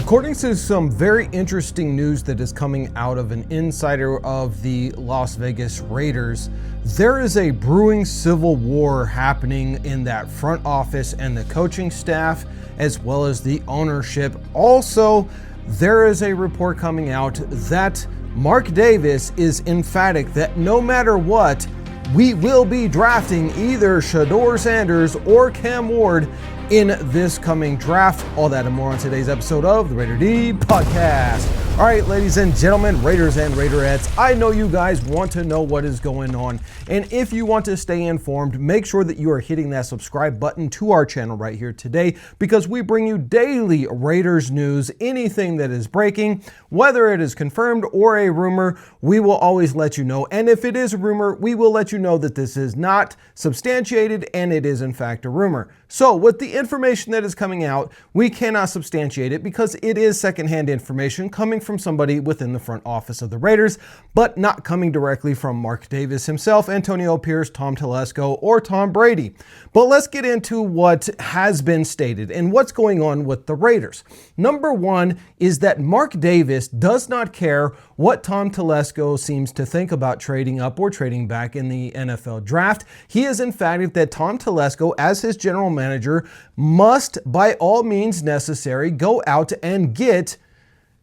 According to some very interesting news that is coming out of an insider of the Las Vegas Raiders, there is a brewing civil war happening in that front office and the coaching staff, as well as the ownership. Also, there is a report coming out that Mark Davis is emphatic that no matter what, we will be drafting either Shedeur Sanders or Cam Ward in this coming draft. All that and more on today's episode of the Raider D Podcast. All right, ladies and gentlemen, Raiders and Raiderettes, I know you guys want to know what is going on. And if you want to stay informed, make sure that you are hitting that subscribe button to our channel right here today, because we bring you daily Raiders news. Anything that is breaking, whether it is confirmed or a rumor, we will always let you know. And if it is a rumor, we will let you know that this is not substantiated and it is in fact a rumor. So with the information that is coming out, we cannot substantiate it because it is secondhand information coming from somebody within the front office of the Raiders, but not coming directly from Mark Davis himself, Antonio Pierce, Tom Telesco, or Tom Brady. But let's get into what has been stated and what's going on with the Raiders. Number one is that Mark Davis does not care what Tom Telesco seems to think about trading up or trading back in the NFL draft. He is emphatic that Tom Telesco, as his general manager, must by all means necessary go out and get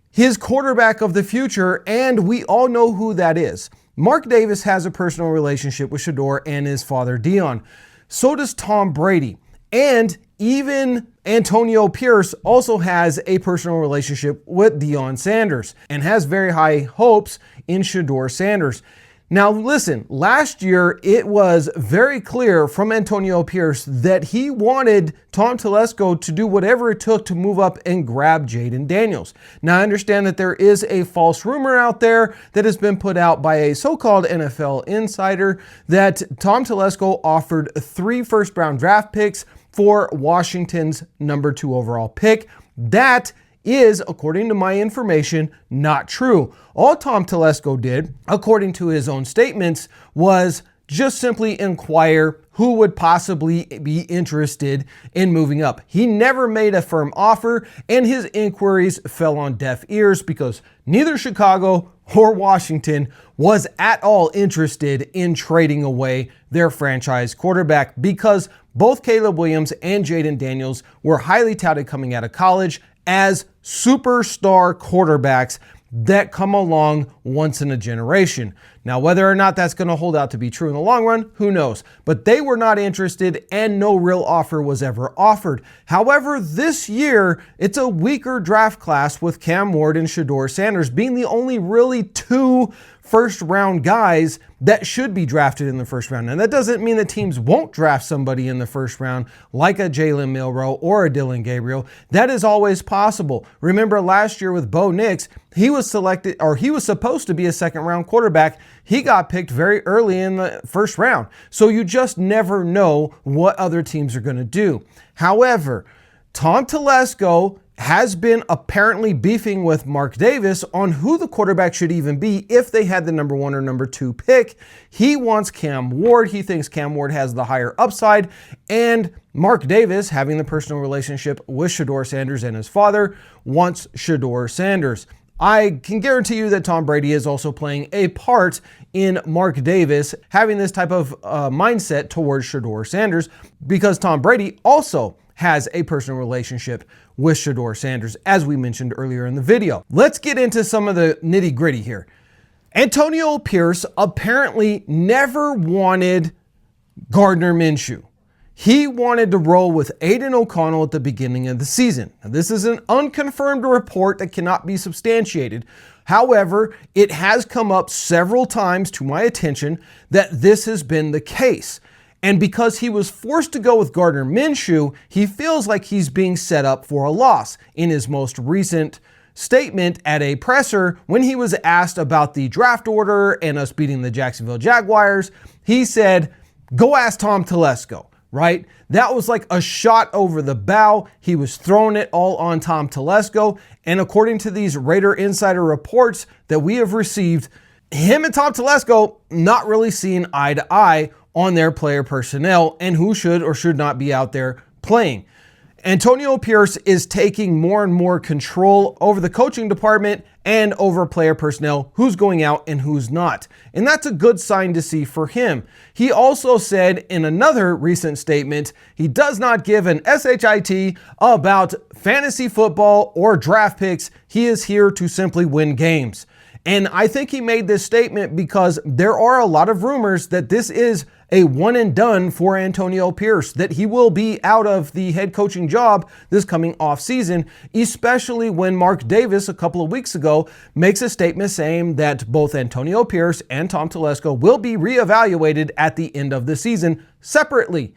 his quarterback of the future, and we all know who that is. Mark Davis has a personal relationship with Shedeur and his father Dion. So does Tom Brady. And even Antonio Pierce also has a personal relationship with Deion Sanders and has very high hopes in Shedeur Sanders. Now listen, last year it was very clear from Antonio Pierce that he wanted Tom Telesco to do whatever it took to move up and grab Jayden Daniels. Now I understand that there is a false rumor out there that has been put out by a so-called NFL insider that Tom Telesco offered 3 first-round draft picks for Washington's number 2 overall pick. That is, according to my information, not true. All Tom Telesco did, according to his own statements, was just simply inquire who would possibly be interested in moving up. He never made a firm offer, and his inquiries fell on deaf ears because neither Chicago or Washington was at all interested in trading away their franchise quarterback, because both Caleb Williams and Jayden Daniels were highly touted coming out of college as superstar quarterbacks that come along once in a generation. Now, whether or not that's going to hold out to be true in the long run, who knows? But they were not interested and no real offer was ever offered. However, this year, it's a weaker draft class with Cam Ward and Shedeur Sanders being the only really 2 first-round guys that should be drafted in the first round. And that doesn't mean that teams won't draft somebody in the first round like a Jalen Milroe or a Dillon Gabriel. That is always possible. Remember last year with Bo Nix, he was supposed to be a second-round quarterback. He got picked very early in the first round. So you just never know what other teams are going to do. However, Tom Telesco has been apparently beefing with Mark Davis on who the quarterback should even be if they had the number 1 or number 2 pick. He wants Cam Ward. He thinks Cam Ward has the higher upside. And Mark Davis, having the personal relationship with Shedeur Sanders and his father, wants Shedeur Sanders. I can guarantee you that Tom Brady is also playing a part in Mark Davis having this type of mindset towards Shedeur Sanders, because Tom Brady also has a personal relationship with Shedeur Sanders, as we mentioned earlier in the video. Let's get into some of the nitty gritty here. Antonio Pierce apparently never wanted Gardner Minshew. He wanted to roll with Aidan O'Connell at the beginning of the season. Now, this is an unconfirmed report that cannot be substantiated. However, it has come up several times to my attention that this has been the case. And because he was forced to go with Gardner Minshew, he feels like he's being set up for a loss. In his most recent statement at a presser, when he was asked about the draft order and us beating the Jacksonville Jaguars, he said, "Go ask Tom Telesco." Right? That was like a shot over the bow. He was throwing it all on Tom Telesco. And according to these Raider Insider reports that we have received, him and Tom Telesco not really seeing eye to eye on their player personnel and who should or should not be out there playing. Antonio Pierce is taking more and more control over the coaching department and over player personnel, who's going out and who's not. And that's a good sign to see for him. He also said in another recent statement, he does not give an SHIT about fantasy football or draft picks. He is here to simply win games. And I think he made this statement because there are a lot of rumors that this is a one and done for Antonio Pierce, that he will be out of the head coaching job this coming off season, especially when Mark Davis a couple of weeks ago makes a statement saying that both Antonio Pierce and Tom Telesco will be reevaluated at the end of the season separately.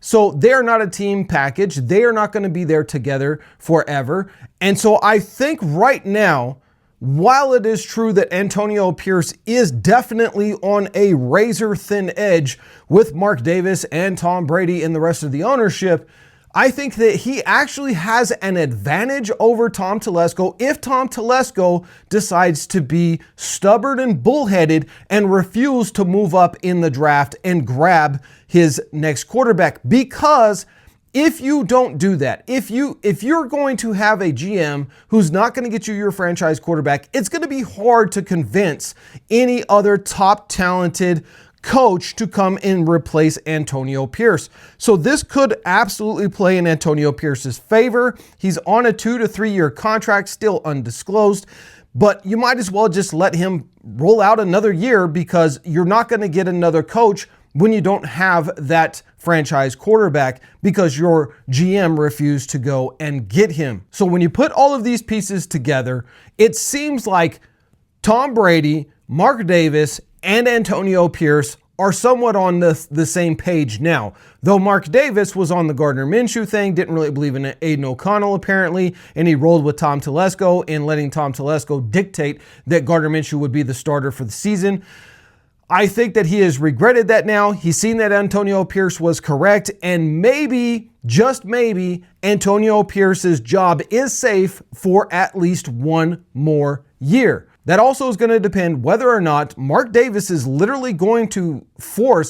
So they're not a team package. They are not going to be there together forever. And so I think right now, while it is true that Antonio Pierce is definitely on a razor thin edge with Mark Davis and Tom Brady and the rest of the ownership, I think that he actually has an advantage over Tom Telesco if Tom Telesco decides to be stubborn and bullheaded and refuse to move up in the draft and grab his next quarterback. Because if you don't do that, if you're going to have a GM who's not going to get you your franchise quarterback, it's going to be hard to convince any other top talented coach to come and replace Antonio Pierce. So this could absolutely play in Antonio Pierce's favor. He's on a 2 to 3 year contract, still undisclosed, but you might as well just let him roll out another year because you're not going to get another coach when you don't have that franchise quarterback because your GM refused to go and get him. So when you put all of these pieces together, it seems like Tom Brady, Mark Davis, and Antonio Pierce are somewhat on the same page now. Though Mark Davis was on the Gardner Minshew thing, didn't really believe in Aiden O'Connell apparently, and he rolled with Tom Telesco in letting Tom Telesco dictate that Gardner Minshew would be the starter for the season. I think that he has regretted that now. He's seen that Antonio Pierce was correct, and maybe, just maybe, Antonio Pierce's job is safe for at least one more year. That also is going to depend whether or not Mark Davis is literally going to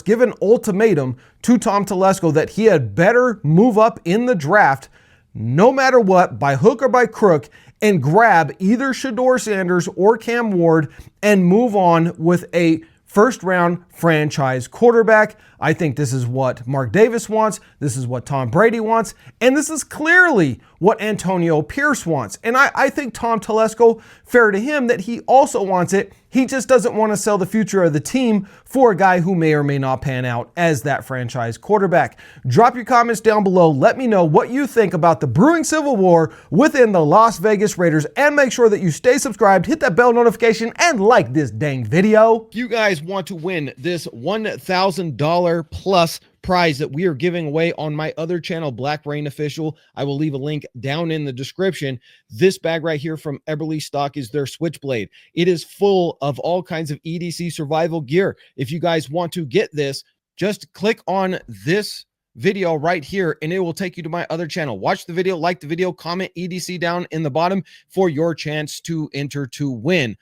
give an ultimatum to Tom Telesco that he had better move up in the draft, no matter what, by hook or by crook, and grab either Shedeur Sanders or Cam Ward and move on with a first-round franchise quarterback. I think this is what Mark Davis wants. This is what Tom Brady wants. And this is clearly what Antonio Pierce wants. And I think Tom Telesco, fair to him, that he also wants it. He just doesn't want to sell the future of the team for a guy who may or may not pan out as that franchise quarterback. Drop your comments down below. Let me know what you think about the brewing civil war within the Las Vegas Raiders, and make sure that you stay subscribed, hit that bell notification, and like this dang video. If you guys want to win this $1,000 plus prize that we are giving away on my other channel, Black Rain Official, I will leave a link down in the description. This bag right here from Eberly Stock is their Switchblade. It is full of all kinds of EDC survival gear. If you guys want to get this, just click on this video right here and it will take you to my other channel. Watch the video, like the video, comment EDC down in the bottom for your chance to enter to win.